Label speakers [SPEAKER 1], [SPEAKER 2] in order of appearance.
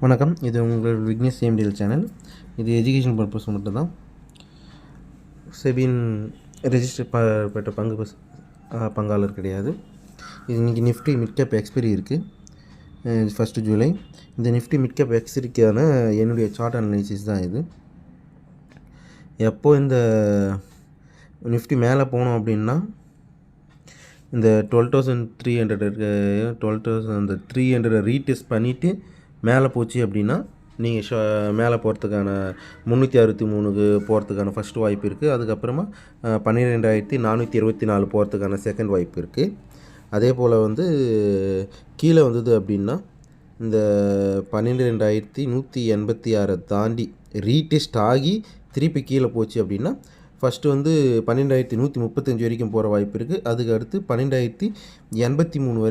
[SPEAKER 1] வணக்கம். இது உங்கள் விக்னேஷ் CMDL சேனல். இது எஜுகேஷன் பர்பஸ் மட்டும் தான். செபின் ரெஜிஸ்டர் பெற்ற பங்காளர் கிடையாது. இது இன்றைக்கி நிஃப்டி மிட் கேப் எக்ஸ்பைரி இருக்குது, 1 ஜூலை. இந்த நிஃப்டி மிட் கேப் எக்ஸ்பைரிக்கான என்னுடைய சார்ட் அனலைசிஸ் தான் இது. எப்போ இந்த நிஃப்டி மேலே போனோம் அப்படின்னா, இந்த 12,300 ரீடெஸ்ட் பண்ணிவிட்டு மேலே போச்சு அப்படின்னா நீங்கள் மேலே போகிறதுக்கான 363க்கு போகிறதுக்கான ஃபஸ்ட்டு வாய்ப்பு இருக்குது. அதுக்கப்புறமா 12,424 போகிறதுக்கான செகண்ட் வாய்ப்பு இருக்குது. அதே போல் கீழே வந்தது அப்படின்னா இந்த 12,186 தாண்டி ரீடெஸ்ட் ஆகி திருப்பி கீழே போச்சு அப்படின்னா ஃபஸ்ட்டு 12,135 வரைக்கும் போகிற வாய்ப்பு இருக்குது. அதுக்கு அடுத்து 12,083